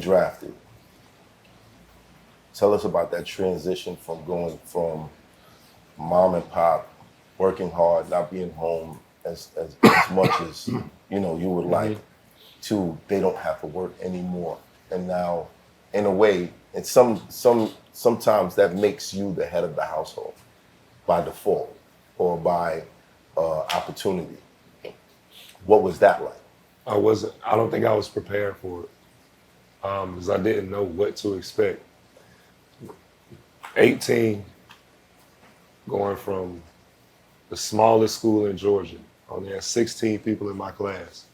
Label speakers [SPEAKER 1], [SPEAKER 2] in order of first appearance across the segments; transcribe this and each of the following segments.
[SPEAKER 1] drafted. Tell us about that transition from going from mom and pop, working hard, not being home as much as you would like, to they don't have to work anymore. And now, in a way, and sometimes that makes you the head of the household by default or by opportunity. What was that like?
[SPEAKER 2] I don't think I was prepared for it because I didn't know what to expect. 18, going from the smallest school in Georgia, only had 16 people in my class,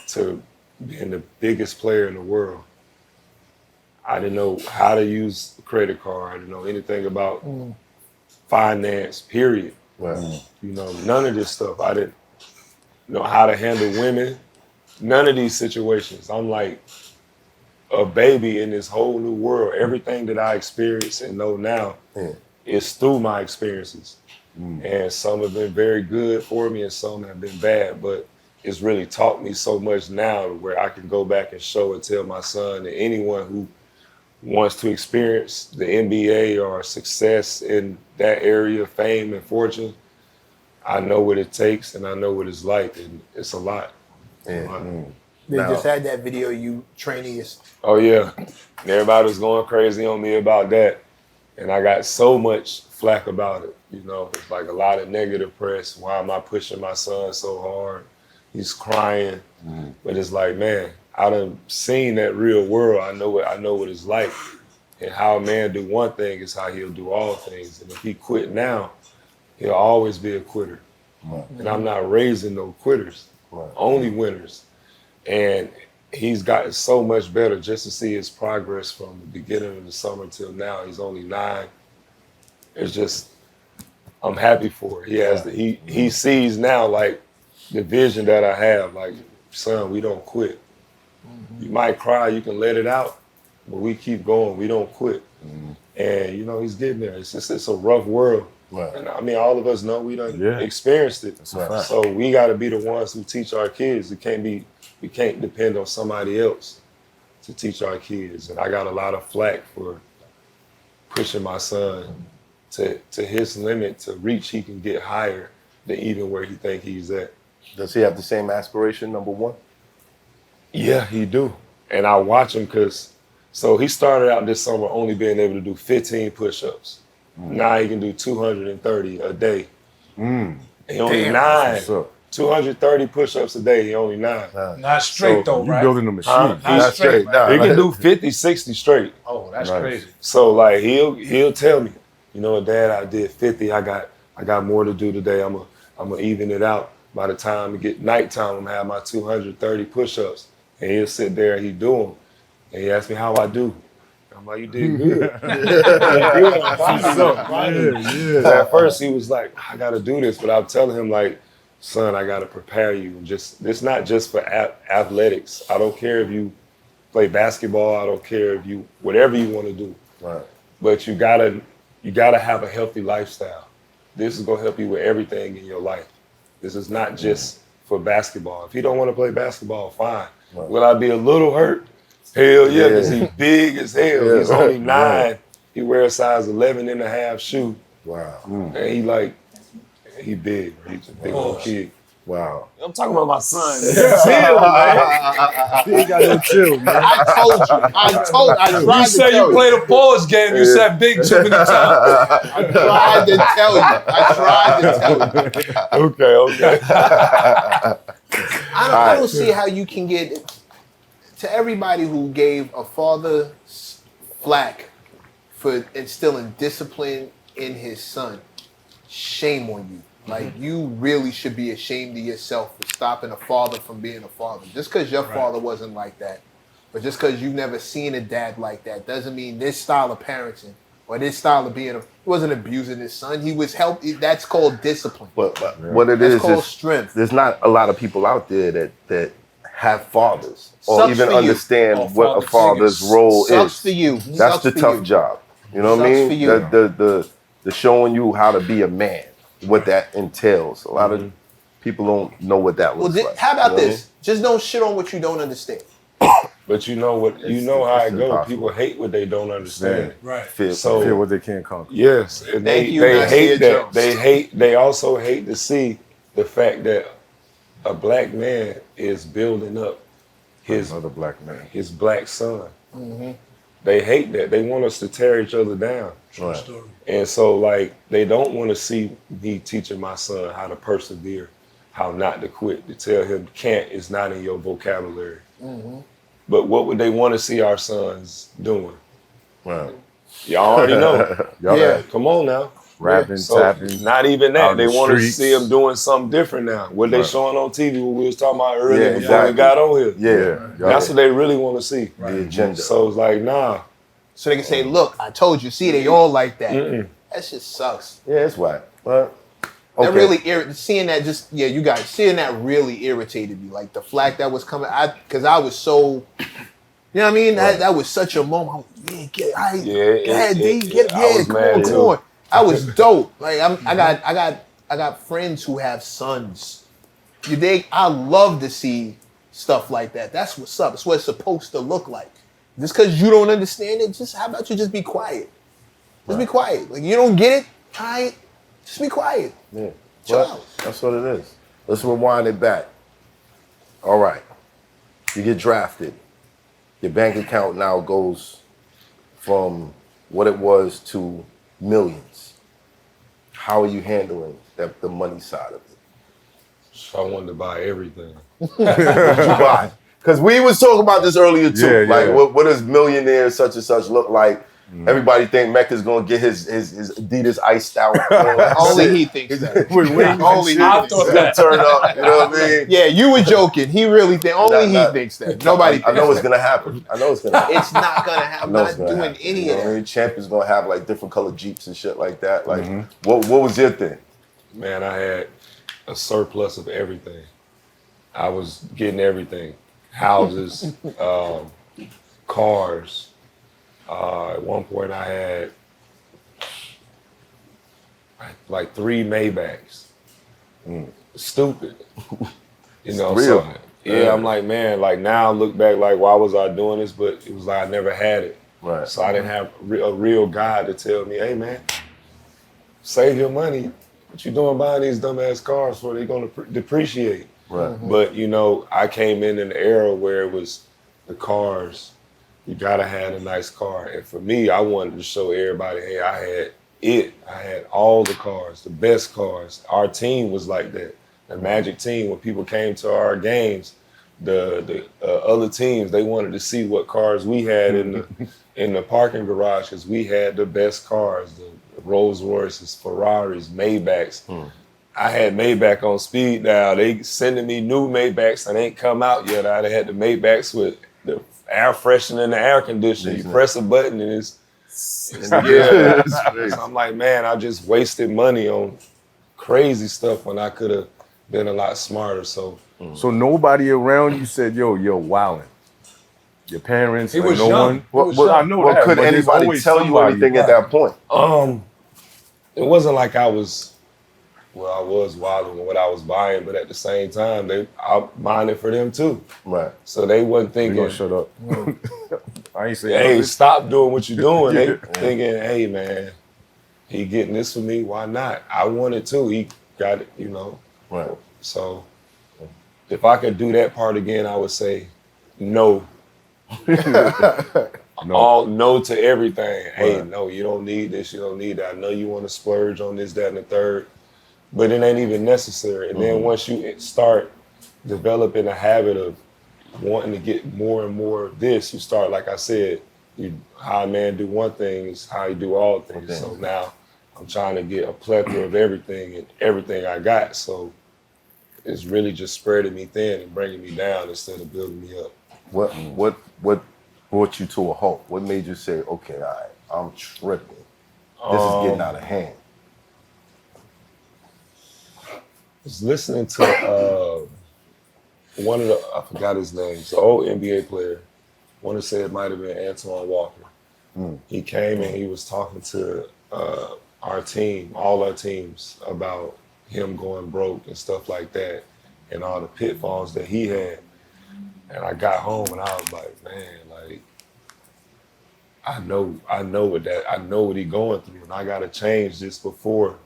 [SPEAKER 2] to being the biggest player in the world. I didn't know how to use a credit card. I didn't know anything about finance, period.
[SPEAKER 1] Right.
[SPEAKER 2] None of this stuff. I didn't know how to handle women. None of these situations. I'm like a baby in this whole new world. Everything that I experience and know now is through my experiences. And some have been very good for me and some have been bad, but it's really taught me so much now where I can go back and show and tell my son and anyone who wants to experience the NBA or success in that area, fame and fortune. I know what it takes and I know what it's like, and it's a lot.
[SPEAKER 3] They just had that video you training us.
[SPEAKER 2] Oh yeah, everybody was going crazy on me about that, and I got so much flack about it. It's like a lot of negative press. Why am I pushing my son so hard? He's crying, but it's like, man, I done seen that real world. I know what it's like, and how a man do one thing is how he'll do all things. And if he quit now, he'll always be a quitter. And I'm not raising no quitters, only winners. And he's gotten so much better just to see his progress from the beginning of the summer till now. He's only 9. It's just, I'm happy for it. He sees now like the vision that I have, like, son, we don't quit. You might cry, you can let it out, but we keep going, we don't quit. And he's getting there. It's a rough world.
[SPEAKER 1] Right.
[SPEAKER 2] And I mean, all of us know we done experienced it.
[SPEAKER 1] Right.
[SPEAKER 2] So we gotta be the ones who teach our kids. We can't depend on somebody else to teach our kids. And I got a lot of flack for pushing my son to his limit to reach he can get higher than even where he think he's at.
[SPEAKER 1] Does he have the same aspiration, number one?
[SPEAKER 2] Yeah, he do. And I watch him so he started out this summer only being able to do 15 push-ups. Now he can do 230 a day. He only 9. 230 push-ups a day, he only 9.
[SPEAKER 4] Not straight though, right?
[SPEAKER 5] You're building a machine.
[SPEAKER 4] Not straight.
[SPEAKER 2] He can do 50, 60 straight.
[SPEAKER 4] Oh, that's crazy.
[SPEAKER 2] So like he'll tell me, Dad, I did 50. I got more to do today. I'm gonna even it out. By the time we get nighttime, I'm gonna have my 230 push-ups. And he'll sit there and he do them. And he asks me how I do. I'm like, you did good. At first he was like, I gotta do this, but I'm telling him like, son, I gotta prepare you. It's not just for athletics. I don't care if you play basketball. I don't care if you whatever you want to do.
[SPEAKER 1] Right.
[SPEAKER 2] But you gotta have a healthy lifestyle. This is gonna help you with everything in your life. This is not just for basketball. If you don't want to play basketball, fine. Right. Will I be a little hurt? Hell yeah, because he's big as hell. Yeah. He's only 9. Right. He wears a size 11 and a half shoe.
[SPEAKER 1] Wow.
[SPEAKER 2] And he big. He's a big old kid.
[SPEAKER 1] Wow.
[SPEAKER 2] I'm talking about my son.
[SPEAKER 5] Chill, man. You gotta chill, man.
[SPEAKER 3] I tried
[SPEAKER 4] You
[SPEAKER 3] to
[SPEAKER 4] said
[SPEAKER 3] tell
[SPEAKER 4] you played a pause game. You said big too many times.
[SPEAKER 3] I tried to tell you.
[SPEAKER 2] Okay.
[SPEAKER 3] I don't see how you can get to everybody who gave a father flack for instilling discipline in his son. Shame on you. Like, you really should be ashamed of yourself for stopping a father from being a father. Just because your father wasn't like that, but just because you've never seen a dad like that, doesn't mean this style of parenting or this style of being, he wasn't abusing his son. He was that's called discipline.
[SPEAKER 1] But what it is
[SPEAKER 3] called strength.
[SPEAKER 1] There's not a lot of people out there that have fathers or
[SPEAKER 3] Sucks
[SPEAKER 1] even
[SPEAKER 3] for you.
[SPEAKER 1] understand what a father's role
[SPEAKER 3] Sucks
[SPEAKER 1] is.
[SPEAKER 3] for you.
[SPEAKER 1] That's
[SPEAKER 3] Sucks
[SPEAKER 1] the
[SPEAKER 3] for
[SPEAKER 1] tough
[SPEAKER 3] you.
[SPEAKER 1] job. You know what I
[SPEAKER 3] Sucks
[SPEAKER 1] mean?
[SPEAKER 3] for you.
[SPEAKER 1] The showing you how to be a man, what that entails. A lot of people don't know what that looks like.
[SPEAKER 3] How about
[SPEAKER 1] You know what I
[SPEAKER 3] this? Just don't shit on what you don't understand.
[SPEAKER 2] But you know what? You
[SPEAKER 1] It's-
[SPEAKER 2] know how
[SPEAKER 1] it's
[SPEAKER 2] it goes.
[SPEAKER 1] impossible.
[SPEAKER 2] People hate what they don't understand.
[SPEAKER 4] Right.
[SPEAKER 1] Fear,
[SPEAKER 2] So-
[SPEAKER 5] Fear what they can't conquer.
[SPEAKER 2] Yes, and
[SPEAKER 3] Thank you,
[SPEAKER 2] they
[SPEAKER 3] Nasir
[SPEAKER 2] hate that.
[SPEAKER 3] Jones.
[SPEAKER 2] They also hate to see the fact that a black man is building up his
[SPEAKER 5] Another black man.
[SPEAKER 2] black son. They hate that. They want us to tear each other down.
[SPEAKER 4] True
[SPEAKER 1] Right.
[SPEAKER 4] story.
[SPEAKER 2] And so, like, they don't want to see me teaching my son how to persevere, how not to quit, to tell him can't is not in your vocabulary. But what would they want to see our sons doing?
[SPEAKER 1] Right.
[SPEAKER 2] Y'all already know.
[SPEAKER 5] Y'all
[SPEAKER 3] Yeah.
[SPEAKER 2] Come on now.
[SPEAKER 5] rapping,
[SPEAKER 2] So
[SPEAKER 5] tapping.
[SPEAKER 2] not even
[SPEAKER 5] out
[SPEAKER 2] that.
[SPEAKER 5] in
[SPEAKER 2] They
[SPEAKER 5] the
[SPEAKER 2] want to
[SPEAKER 5] streets.
[SPEAKER 2] see them doing something different now. What they
[SPEAKER 1] Right.
[SPEAKER 2] showing on TV, what we was talking about earlier
[SPEAKER 1] Yeah,
[SPEAKER 2] before
[SPEAKER 1] exactly.
[SPEAKER 2] we got on here.
[SPEAKER 1] Yeah.
[SPEAKER 2] That's what they really want to see.
[SPEAKER 1] The agenda.
[SPEAKER 2] So it's like, nah.
[SPEAKER 3] So they can say, look, I told you. See, they all like that. That shit sucks.
[SPEAKER 1] Yeah, it's whack. But
[SPEAKER 3] That
[SPEAKER 1] okay.
[SPEAKER 3] really seeing that just you guys seeing that really irritated me. Like the flack that was coming, because I was so, you know what I mean.
[SPEAKER 1] Right.
[SPEAKER 3] That was such a moment. I was, yeah, get, I,
[SPEAKER 2] Yeah,
[SPEAKER 3] go ahead, D, get,
[SPEAKER 2] I
[SPEAKER 3] yeah,
[SPEAKER 2] was
[SPEAKER 3] come
[SPEAKER 2] mad
[SPEAKER 3] on,
[SPEAKER 2] too.
[SPEAKER 3] come on. I was dope. Like I got friends who have sons. You dig? I love to see stuff like that. That's what's up. It's what it's supposed to look like. Just because you don't understand it, just how about you just be quiet? Just be quiet. Like you don't get it, all right? Just be quiet.
[SPEAKER 1] Yeah.
[SPEAKER 3] Chill
[SPEAKER 1] Well,
[SPEAKER 3] out.
[SPEAKER 1] that's what it is. Let's rewind it back. All right. You get drafted. Your bank account now goes from what it was to millions. How are you handling the money side of it?
[SPEAKER 2] So I wanted to buy everything.
[SPEAKER 1] Why? Because we was talking about this earlier too.
[SPEAKER 5] Yeah,
[SPEAKER 1] like,
[SPEAKER 5] yeah.
[SPEAKER 1] what does millionaire such and such look like? Everybody think MECC's gonna get his Adidas iced out. You know,
[SPEAKER 3] Only
[SPEAKER 1] shit.
[SPEAKER 3] he thinks that.
[SPEAKER 5] With wings
[SPEAKER 3] Only
[SPEAKER 5] and
[SPEAKER 3] he
[SPEAKER 5] shit.
[SPEAKER 4] I
[SPEAKER 3] thinks
[SPEAKER 4] thought
[SPEAKER 3] that.
[SPEAKER 1] It's gonna turn up. You know what I mean?
[SPEAKER 3] Yeah, you were joking. He really think only
[SPEAKER 1] Nah,
[SPEAKER 3] he thinks that. Nobody thinks
[SPEAKER 1] I know it's
[SPEAKER 3] that.
[SPEAKER 1] gonna happen. I know it's gonna happen.
[SPEAKER 3] It's not gonna happen.
[SPEAKER 1] I know
[SPEAKER 3] I'm
[SPEAKER 1] it's
[SPEAKER 3] not
[SPEAKER 1] gonna
[SPEAKER 3] doing
[SPEAKER 1] happen.
[SPEAKER 3] any
[SPEAKER 1] You know
[SPEAKER 3] of
[SPEAKER 1] what I
[SPEAKER 3] that.
[SPEAKER 1] mean? Champion's gonna have like different colored Jeeps and shit like that. Like, what was your thing?
[SPEAKER 2] Man, I had a surplus of everything. I was getting everything. Houses, cars. At one point I had like 3 Maybachs. Stupid. You know,
[SPEAKER 1] Real.
[SPEAKER 2] so yeah, I'm like, man, like now I look back like why was I doing this? But it was like I never had it.
[SPEAKER 1] Right.
[SPEAKER 2] So I didn't have a real guy to tell me, hey man, save your money. What you doing buying these dumbass cars for? They're gonna depreciate.
[SPEAKER 1] Right.
[SPEAKER 2] But you know, I came in an era where it was the cars. You gotta have a nice car, and for me, I wanted to show everybody, hey, I had it. I had all the cars, the best cars. Our team was like that. The Magic team, when people came to our games, the other teams, they wanted to see what cars we had in the parking garage because we had the best cars, the Rolls Royces, Ferraris, Maybachs. I had Maybach on speed dial. They sending me new Maybachs and ain't come out yet. I had the Maybachs with the air freshener and the air conditioner. You press a button and it's yeah. So I'm like, man, I just wasted money on crazy stuff when I could have been a lot smarter. So
[SPEAKER 5] So nobody around you said, yo, wildin'. Your parents,
[SPEAKER 4] He
[SPEAKER 5] like,
[SPEAKER 4] was
[SPEAKER 5] no
[SPEAKER 4] young.
[SPEAKER 5] one.
[SPEAKER 4] He was
[SPEAKER 5] I
[SPEAKER 4] young.
[SPEAKER 5] know
[SPEAKER 1] Well,
[SPEAKER 5] that.
[SPEAKER 1] could
[SPEAKER 5] but there's
[SPEAKER 1] anybody
[SPEAKER 5] always
[SPEAKER 1] tell you
[SPEAKER 5] somebody.
[SPEAKER 1] anything at that point?
[SPEAKER 2] it wasn't like I was wilding with what I was buying, but at the same time, I buying it for them too.
[SPEAKER 1] Right.
[SPEAKER 2] So they wasn't
[SPEAKER 5] We
[SPEAKER 2] thinking,
[SPEAKER 5] gonna shut up. I ain't saying
[SPEAKER 2] hey,
[SPEAKER 5] nothing.
[SPEAKER 2] stop doing what you're doing. They thinking, hey man, he getting this for me, why not? I want it too. He got it, you know.
[SPEAKER 1] Right.
[SPEAKER 2] So if I could do that part again, I would say no. All no to everything. Hey, no, you don't need this, you don't need that. I know you want to splurge on this, that, and the third, but it ain't even necessary. And then once you start developing a habit of wanting to get more and more of this, you start, like I said, how a man do one thing is how you do all things.
[SPEAKER 1] Okay.
[SPEAKER 2] So now I'm trying to get a plethora of everything and everything I got. So it's really just spreading me thin and bringing me down instead of building me up.
[SPEAKER 1] What brought you to a halt? What made you say, okay, all right, I'm tripping. This is getting out of hand.
[SPEAKER 2] I was listening to one of the, I forgot his name, it's an old NBA player. I want to say it might have been Antoine Walker. He came and he was talking to our team, all our teams, about him going broke and stuff like that and all the pitfalls that he had. And I got home and I was like, man, like, I know what he going through, and I gotta change this before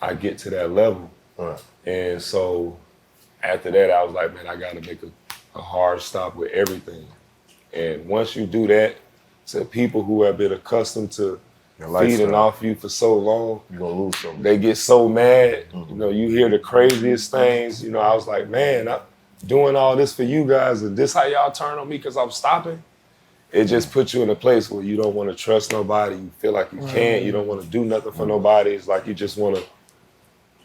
[SPEAKER 2] I get to that level.
[SPEAKER 1] Right.
[SPEAKER 2] And so after that, I was like, man, I gotta make a hard stop with everything. And once you do that, to people who have been accustomed to feeding off you for so long,
[SPEAKER 1] You're gonna lose something.
[SPEAKER 2] they get so mad. You know, you hear the craziest things. You know, I was like, man, I'm doing all this for you guys, and this how y'all turn on me because I'm stopping? It just puts you in a place where you don't want to trust nobody. You feel like you can't. You don't want to do nothing for nobody. It's like you just want to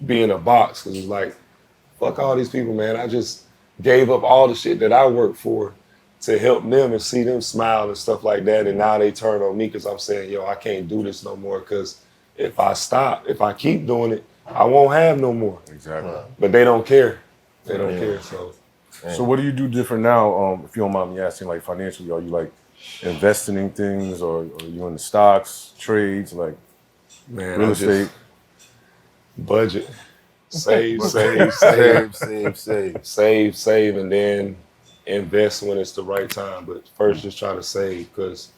[SPEAKER 2] be in a box, because it's like, fuck all these people, man. I just gave up all the shit that I worked for to help them and see them smile and stuff like that. And now they turn on me because I'm saying, yo, I can't do this no more, because if I keep doing it, I won't have no more.
[SPEAKER 5] Exactly.
[SPEAKER 2] But they don't care. They don't care.
[SPEAKER 5] So what do you do different now, if you don't mind me asking, like financially? Are you like investing in things, or are you in the stocks, trades, like
[SPEAKER 2] Man,
[SPEAKER 5] real
[SPEAKER 2] I
[SPEAKER 5] estate?
[SPEAKER 2] just budget, save, and then invest when it's the right time. But first, just try to save, because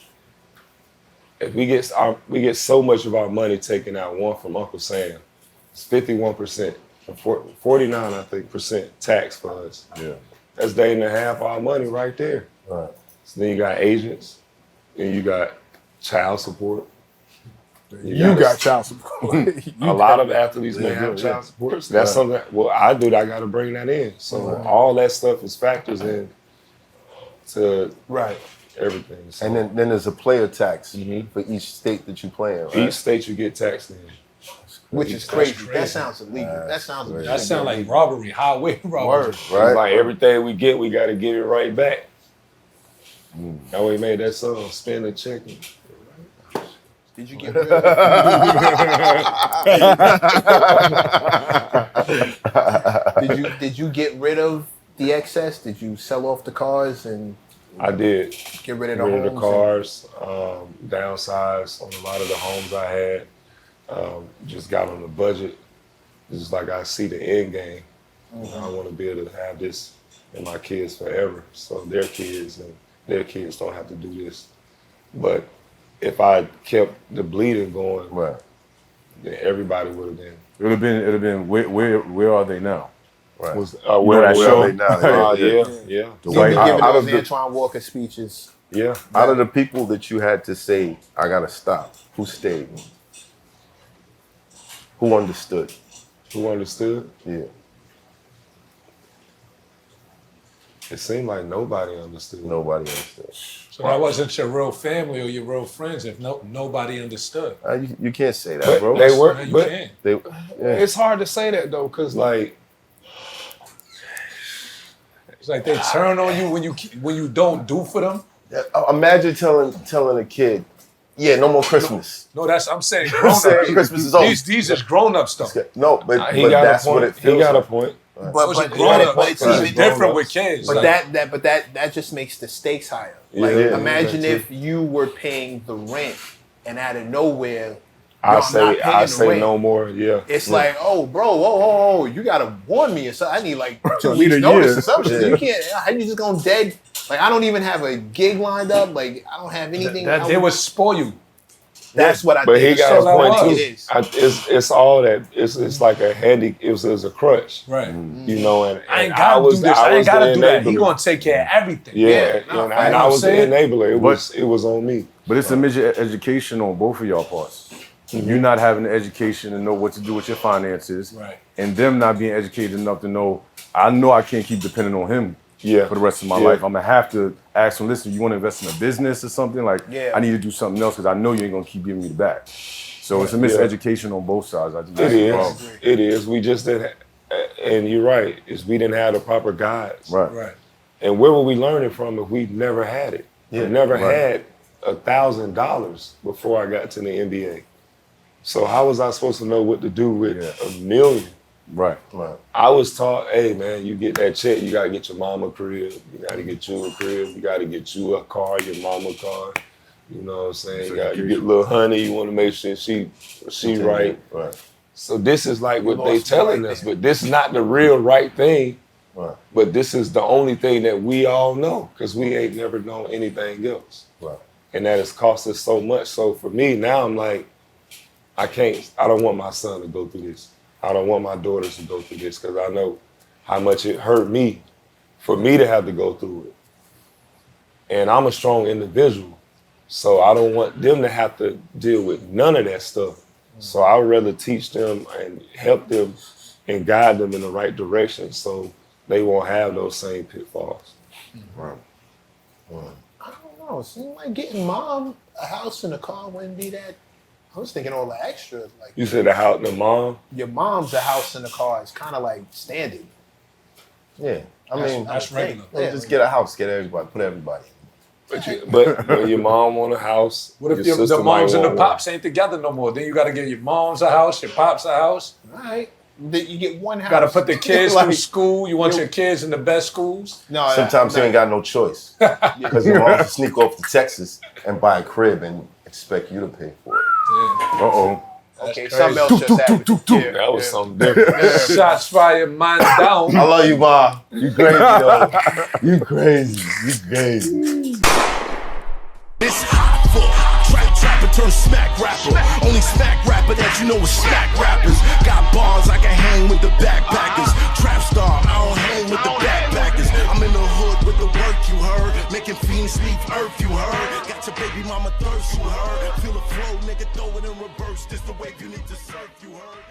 [SPEAKER 2] if we get so much of our money taken out, one from Uncle Sam, it's 51%, 49, I think, percent tax for us.
[SPEAKER 5] Yeah.
[SPEAKER 2] That's day and a half our money right there.
[SPEAKER 1] Right.
[SPEAKER 2] So then you got agents, and you got child support.
[SPEAKER 5] You got child support.
[SPEAKER 2] A lot of athletes may have child support. So that's something I do. I got to bring that in. So all that stuff is factors in to everything. So
[SPEAKER 1] And then there's a player tax for each state that you play in. Right?
[SPEAKER 2] each state you get taxed in.
[SPEAKER 3] Which is crazy. That sounds illegal. That sounds illegal.
[SPEAKER 4] That sounds like robbery, highway robbery.
[SPEAKER 3] Word.
[SPEAKER 1] Right.
[SPEAKER 2] It's like everything we get, we got to give it right back. That way, made that song, spend a check.
[SPEAKER 3] Did you get rid of Did you get rid of the excess? Did you sell off the cars and
[SPEAKER 2] I did.
[SPEAKER 3] get rid of the
[SPEAKER 2] Rid
[SPEAKER 3] homes?
[SPEAKER 2] of the cars, downsize on a lot of the homes I had. Just got on the budget. It's just like I see the end game. You know, I want to be able to have this in my kids forever, so their kids and their kids don't have to do this. But if I kept the bleeding going,
[SPEAKER 1] Right.
[SPEAKER 2] then everybody would have been.
[SPEAKER 5] It would have been. Where are they now?
[SPEAKER 1] Right.
[SPEAKER 2] Where
[SPEAKER 5] that
[SPEAKER 2] where
[SPEAKER 5] show?
[SPEAKER 2] are they now? Yeah.
[SPEAKER 5] Dwight,
[SPEAKER 3] You've been giving
[SPEAKER 1] out
[SPEAKER 3] those
[SPEAKER 1] of the-
[SPEAKER 3] Antoine Walker speeches.
[SPEAKER 2] Yeah.
[SPEAKER 1] Out of the people that you had to say, I gotta stop, who stayed? Who understood?
[SPEAKER 2] Who understood?
[SPEAKER 1] Yeah.
[SPEAKER 2] It seemed like nobody understood.
[SPEAKER 1] Nobody understood.
[SPEAKER 4] So that wasn't your real family or your real friends if nobody understood.
[SPEAKER 1] You can't say that,
[SPEAKER 2] But
[SPEAKER 1] bro.
[SPEAKER 2] they were.
[SPEAKER 4] Yeah, you
[SPEAKER 2] But
[SPEAKER 4] can.
[SPEAKER 1] They, yeah.
[SPEAKER 2] it's hard to say that though, cause like
[SPEAKER 4] It's like they turn on you when you don't do for them.
[SPEAKER 1] Imagine telling a kid, yeah, no more Christmas.
[SPEAKER 4] No, I'm saying
[SPEAKER 1] I'm
[SPEAKER 4] grown
[SPEAKER 1] saying
[SPEAKER 4] up.
[SPEAKER 1] Christmas is over.
[SPEAKER 4] These is grown up stuff.
[SPEAKER 1] No, but
[SPEAKER 2] he got
[SPEAKER 1] that's
[SPEAKER 2] a point.
[SPEAKER 1] what it feels
[SPEAKER 2] He got
[SPEAKER 1] like.
[SPEAKER 2] a point.
[SPEAKER 3] But it's
[SPEAKER 2] Right.
[SPEAKER 3] even
[SPEAKER 4] Different with kids.
[SPEAKER 3] But
[SPEAKER 4] like,
[SPEAKER 3] that just makes the stakes higher. Like
[SPEAKER 2] Yeah,
[SPEAKER 3] imagine
[SPEAKER 2] that
[SPEAKER 3] if you were paying the rent and out of nowhere,
[SPEAKER 2] I
[SPEAKER 3] I'm not
[SPEAKER 2] say
[SPEAKER 3] paying the
[SPEAKER 2] say
[SPEAKER 3] rent.
[SPEAKER 2] no more. Yeah.
[SPEAKER 3] It's like, oh, bro, oh, you gotta warn me or something. I need like 2
[SPEAKER 5] Need
[SPEAKER 3] weeks
[SPEAKER 5] a
[SPEAKER 3] notice
[SPEAKER 5] year.
[SPEAKER 3] or something.
[SPEAKER 1] Yeah.
[SPEAKER 3] You can't. How you just gonna dead? Like I don't even have a gig lined up. Like I don't have anything.
[SPEAKER 4] that they would spoil you.
[SPEAKER 3] That's what I
[SPEAKER 2] But
[SPEAKER 3] think.
[SPEAKER 2] he got
[SPEAKER 3] So
[SPEAKER 2] a point
[SPEAKER 3] I think
[SPEAKER 2] too.
[SPEAKER 3] it is.
[SPEAKER 2] It's all that. It's like a handy. It was a crutch.
[SPEAKER 4] Right.
[SPEAKER 2] You know, and
[SPEAKER 4] I ain't
[SPEAKER 2] and
[SPEAKER 4] gotta do this. I ain't
[SPEAKER 2] was
[SPEAKER 4] gotta
[SPEAKER 2] the
[SPEAKER 4] do that. He
[SPEAKER 2] enabler.
[SPEAKER 4] gonna take care of everything.
[SPEAKER 2] Yeah,
[SPEAKER 3] Yeah,
[SPEAKER 2] and,
[SPEAKER 3] no,
[SPEAKER 2] and
[SPEAKER 3] I know
[SPEAKER 2] I
[SPEAKER 3] what
[SPEAKER 2] was
[SPEAKER 3] I'm
[SPEAKER 2] the
[SPEAKER 3] saying.
[SPEAKER 2] enabler. It was on me.
[SPEAKER 5] But it's a major education on both of y'all parts. You not having the education to know what to do with your finances,
[SPEAKER 4] Right.
[SPEAKER 5] and them not being educated enough to know I can't keep depending on him
[SPEAKER 2] Yeah.
[SPEAKER 5] for the rest of my
[SPEAKER 2] Yeah.
[SPEAKER 5] life. I'm gonna have to ask him, listen, you want to invest in a business or something? Like,
[SPEAKER 3] Yeah.
[SPEAKER 5] I need to do something else because I know you ain't gonna keep giving me the back. So it's a miseducation on both sides. I think
[SPEAKER 2] It
[SPEAKER 5] that's the
[SPEAKER 2] is.
[SPEAKER 5] problem.
[SPEAKER 2] It is. We just didn't. And you're right. We didn't have the proper guides.
[SPEAKER 5] Right.
[SPEAKER 4] Right.
[SPEAKER 2] And where would we learn it from if we never had it?
[SPEAKER 1] Yeah,
[SPEAKER 2] I never
[SPEAKER 5] right.
[SPEAKER 2] had $1,000 before I got to the NBA. So how was I supposed to know what to do with $1 million?
[SPEAKER 5] Right.
[SPEAKER 1] Right.
[SPEAKER 2] I was taught, hey man, you get that check, you gotta get your mama a crib, you gotta get you a crib, you gotta get you a car, your mama a car. You know what I'm saying? You get little honey, you wanna make sure she right.
[SPEAKER 1] Right.
[SPEAKER 2] So this is like what
[SPEAKER 3] You
[SPEAKER 2] they
[SPEAKER 3] lost the
[SPEAKER 2] telling
[SPEAKER 3] right
[SPEAKER 2] us,
[SPEAKER 3] thing.
[SPEAKER 2] but this is not the real right thing.
[SPEAKER 1] Right.
[SPEAKER 2] But this is the only thing that we all know because we ain't never known anything else.
[SPEAKER 1] Right.
[SPEAKER 2] And that has cost us so much. So for me now, I'm like, I don't want my son to go through this. I don't want my daughters to go through this because I know how much it hurt me for me to have to go through it. And I'm a strong individual, so I don't want them to have to deal with none of that stuff. So I would rather teach them and help them and guide them in the right direction so they won't have those same pitfalls.
[SPEAKER 1] Right.
[SPEAKER 3] I don't know. It seems like getting mom a house and a car wouldn't be that. I was thinking all the extras. Like
[SPEAKER 2] You said the mom?
[SPEAKER 3] your mom's a house and a car is kind of like standard.
[SPEAKER 1] Yeah. I mean,
[SPEAKER 4] That's regular.
[SPEAKER 1] yeah, just get a house, get everybody, put everybody.
[SPEAKER 2] But your mom want a house.
[SPEAKER 4] What if
[SPEAKER 2] your
[SPEAKER 4] the
[SPEAKER 2] sister
[SPEAKER 4] moms
[SPEAKER 2] might
[SPEAKER 4] and the
[SPEAKER 2] want one.
[SPEAKER 4] pops ain't together no more? Then you got to get your mom's a house, your pops a house.
[SPEAKER 3] All right. You get one house.
[SPEAKER 4] Got to put the kids
[SPEAKER 3] Like,
[SPEAKER 4] through school. You want your kids in the best schools.
[SPEAKER 3] No,
[SPEAKER 1] Sometimes you ain't got no choice because your mom will sneak off to Texas and buy a crib and expect you to pay for it.
[SPEAKER 4] Yeah.
[SPEAKER 5] Uh-oh.
[SPEAKER 3] Okay,
[SPEAKER 4] That's
[SPEAKER 3] something else
[SPEAKER 5] crazy.
[SPEAKER 3] just happened. Yeah,
[SPEAKER 2] That was
[SPEAKER 3] yeah.
[SPEAKER 2] something different.
[SPEAKER 4] Shots fired, man down.
[SPEAKER 1] I love you, Ma. You crazy, yo. You crazy. You crazy.
[SPEAKER 6] It's Hoffa, trapper turn smack rapper. Only smack rapper that you know is smack rappers. Got bars, I can hang with the backpackers. Trap star, I don't hang with the backpackers. I'm in the hood with the work you heard. Making fiends leave earth you heard. Got your baby mama thirst you heard. Feel the flow, nigga, throw it in reverse. This the wave you need to surf you heard.